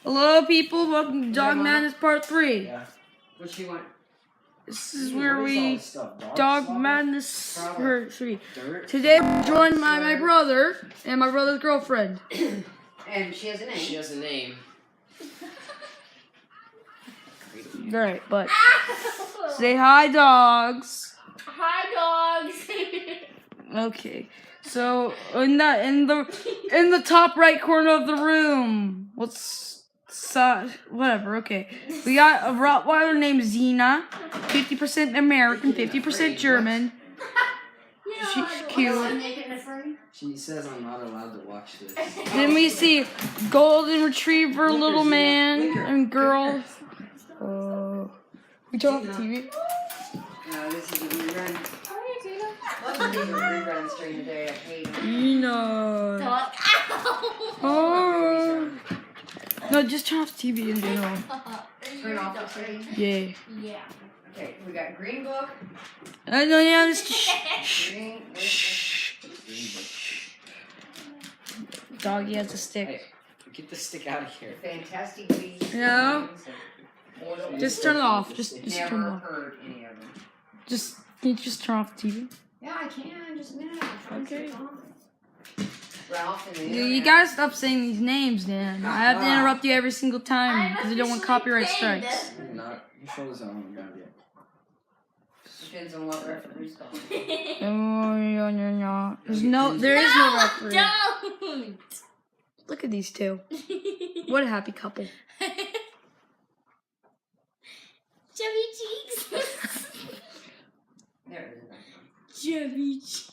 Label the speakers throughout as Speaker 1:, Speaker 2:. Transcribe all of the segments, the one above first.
Speaker 1: Hello, people. Welcome to Dog Madness Part 3.
Speaker 2: Yeah. What you want?
Speaker 1: This is where we Dog Madness Part 3.
Speaker 2: Dirt?
Speaker 1: Today we're joined by my brother and my brother's girlfriend.
Speaker 3: And she has a name.
Speaker 2: She has a name.
Speaker 1: Right, but say hi, dogs.
Speaker 4: Hi, dogs.
Speaker 1: Okay, so in the top right corner of the room, whatever. Okay, we got a Rottweiler named Xena, 50% American, 50% German. She's cute.
Speaker 2: She says I'm not allowed to watch this.
Speaker 1: Then we see golden retriever, little man and girl. We turn off the TV.
Speaker 3: No, this is a rerun. Lots of these are reruns during the day. I hate them.
Speaker 1: Ina. Oh. No, just turn off the TV in general.
Speaker 3: Turn off the screen.
Speaker 1: Yeah.
Speaker 4: Yeah.
Speaker 3: Okay, we got Green Book.
Speaker 1: No, yeah, just
Speaker 3: Green.
Speaker 1: Doggy has a stick.
Speaker 2: Hey, get the stick out of here.
Speaker 3: Fantastic Beasts.
Speaker 1: No. Just turn it off. Just turn it
Speaker 3: Never
Speaker 1: off.
Speaker 3: heard any of them.
Speaker 1: Can you just turn off the TV?
Speaker 3: Yeah, I can. Just a minute. I'm trying to
Speaker 1: Okay.
Speaker 3: switch on. Ralph and the
Speaker 1: You
Speaker 3: internet.
Speaker 1: gotta stop saying these names, Dan. I have to interrupt you every single time because I don't want copyright strikes.
Speaker 2: You're not. Your shoulders on the ground yet.
Speaker 3: Depends on what referee's calling.
Speaker 1: Oh, no. There is no referee.
Speaker 4: Don't.
Speaker 1: Look at these two. What a happy couple.
Speaker 4: Chubby cheeks.
Speaker 3: There it is.
Speaker 4: Chubby cheeks.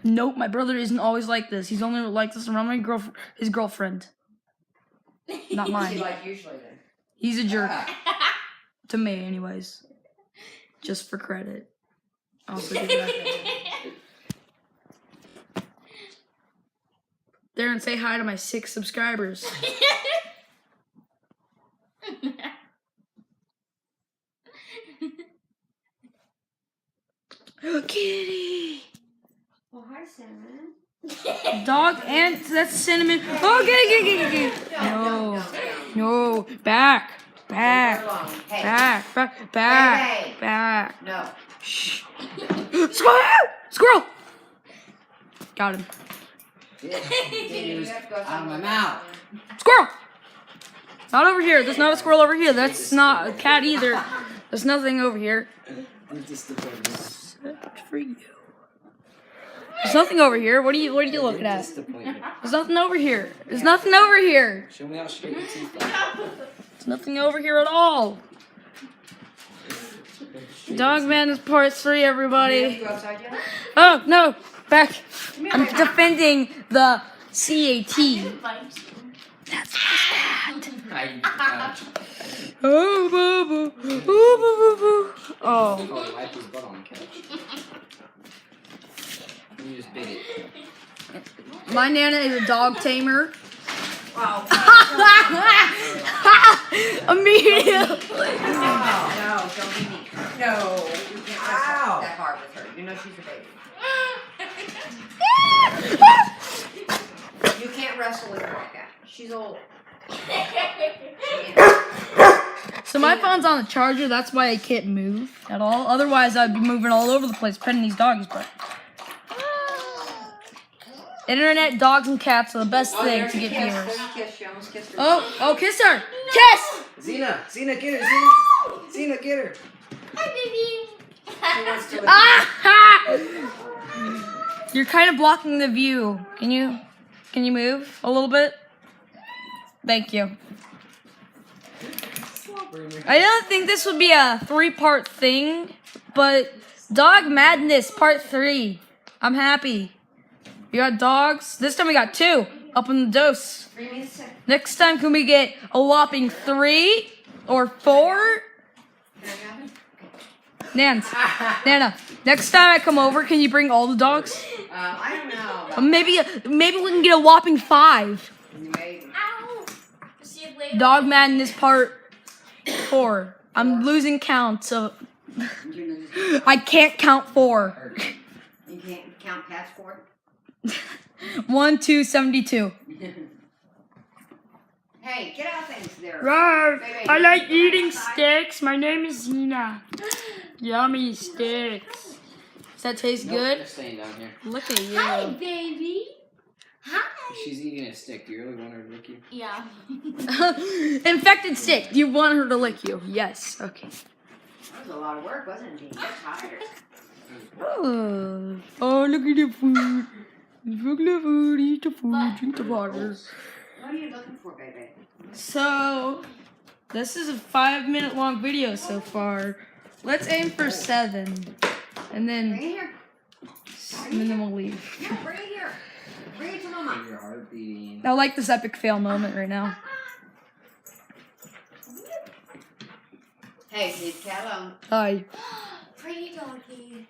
Speaker 1: Nope, my brother isn't always like this. He's only like this around his girlfriend. Not
Speaker 3: What's he
Speaker 1: mine.
Speaker 3: like usually then?
Speaker 1: He's a jerk. To me, anyways. Just for credit. Also give that. Darren, say hi to my 6 subscribers. Kitty!
Speaker 3: Well, hi, Cinnamon.
Speaker 1: Dog and that's Cinnamon. Oh, get. No. No. Back.
Speaker 3: Hey.
Speaker 1: Back.
Speaker 3: No.
Speaker 1: Shh. Squirrel! Got him.
Speaker 2: Fingers out of my mouth.
Speaker 1: Squirrel! Not over here. There's not a squirrel over here. That's not a cat either. There's nothing over here.
Speaker 2: I'm disappointed.
Speaker 1: Except for you. There's nothing over here. What are you looking at?
Speaker 2: Disappointment.
Speaker 1: There's nothing over here. There's nothing over here.
Speaker 2: Show me how straight your teeth are.
Speaker 1: There's nothing over here at all. Dog Madness Part 3, everybody.
Speaker 3: You upside down?
Speaker 1: Oh, no. Back. I'm defending the CAT. That's bad. Oh, boo, boo. Boo, boo, boo, boo. Oh.
Speaker 2: Oh, he wiped his butt on the couch. You just bit it.
Speaker 1: My Nana is a dog tamer.
Speaker 3: Wow.
Speaker 1: Immediately.
Speaker 3: No, don't be mean. No, you can't wrestle that hard with her. You know she's a baby. You can't wrestle with her like that. She's old.
Speaker 1: So my phone's on the charger, that's why I can't move at all. Otherwise, I'd be moving all over the place petting these doggies, but... Internet, dogs, and cats are the best thing to get viewers.
Speaker 3: She almost kissed her.
Speaker 1: Oh, kiss her! Kiss!
Speaker 2: Xena, get her, Xena, get her.
Speaker 4: Hi, baby.
Speaker 3: She wants to
Speaker 1: Ah! You're kind of blocking the view. Can you move a little bit? Thank you. I don't think this would be a 3-part thing, but Dog Madness Part 3. I'm happy. We got dogs. This time we got 2. Up in the dose.
Speaker 3: 3 minutes.
Speaker 1: Next time, can we get a whopping 3 or 4? Nana, next time I come over, can you bring all the dogs?
Speaker 3: I don't know.
Speaker 1: Maybe we can get a whopping 5.
Speaker 3: Maybe.
Speaker 4: Ow. See you later.
Speaker 1: Dog Madness Part 4. I'm losing count, so I can't count 4.
Speaker 3: You can't count past 4?
Speaker 1: 1, 2, 72.
Speaker 3: Hey, get out things there.
Speaker 1: Rawr.
Speaker 3: Baby,
Speaker 1: I like
Speaker 3: you
Speaker 1: eating
Speaker 3: outside?
Speaker 1: sticks. My name is Zena. Yummy sticks. Does that taste
Speaker 2: Nope,
Speaker 1: good?
Speaker 2: they're staying down here.
Speaker 1: Look at
Speaker 4: Hi,
Speaker 1: you.
Speaker 4: baby. Hi.
Speaker 2: She's eating a stick. Do you really want her to lick you?
Speaker 4: Yeah.
Speaker 1: Infected stick. Do you want her to lick you? Yes. Okay.
Speaker 3: That was a lot of work, wasn't it, Dean? You're tired.
Speaker 1: Oh, look at the food. Look at the food. Eat the food. Drink the water.
Speaker 3: What are you looking for, baby?
Speaker 1: So, this is a 5-minute long video so far. Let's aim for 7. And
Speaker 3: Bring it
Speaker 1: then,
Speaker 3: here.
Speaker 1: we'll leave.
Speaker 3: No, bring it here. Bring it to Mama.
Speaker 2: Your heart beating.
Speaker 1: I like this epic fail moment right now.
Speaker 3: Hey, leave the cat alone.
Speaker 1: Hi.
Speaker 4: Pretty doggy.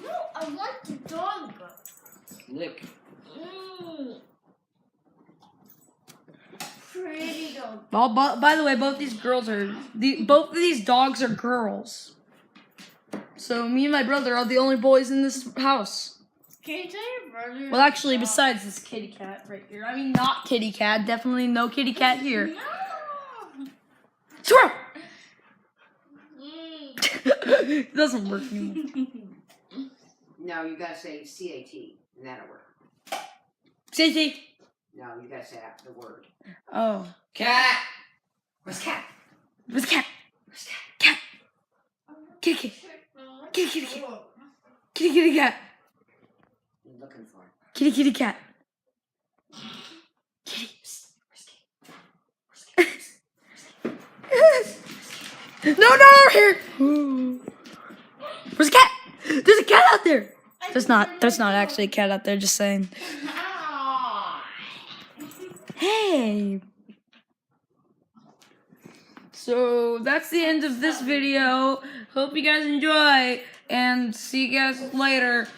Speaker 4: No, I want the dog.
Speaker 2: Lick.
Speaker 4: Mm. Pretty dog.
Speaker 1: Well, by the way, both these girls are both of these dogs are girls. So me and my brother are the only boys in this house.
Speaker 4: Can you tell your brother?
Speaker 1: Well, actually, besides this kitty cat right here. I mean, not kitty cat. Definitely no kitty cat here.
Speaker 4: No.
Speaker 1: Squirrel.
Speaker 4: Mm.
Speaker 1: It doesn't work anymore.
Speaker 3: No, you gotta say C-A-T, and that'll work.
Speaker 1: CT.
Speaker 3: No, you gotta say the word.
Speaker 1: Oh.
Speaker 2: Cat!
Speaker 3: Where's cat?
Speaker 1: Where's the cat?
Speaker 3: Where's cat?
Speaker 1: Cat. Kitty kitty. Kitty kitty cat. Kitty kitty cat.
Speaker 3: You're looking for it.
Speaker 1: Kitty kitty cat. Kitty. No, over here. Where's the cat? There's a cat out there. There's not actually a cat out there, just saying. Hey. So that's the end of this video. Hope you guys enjoy and see you guys later.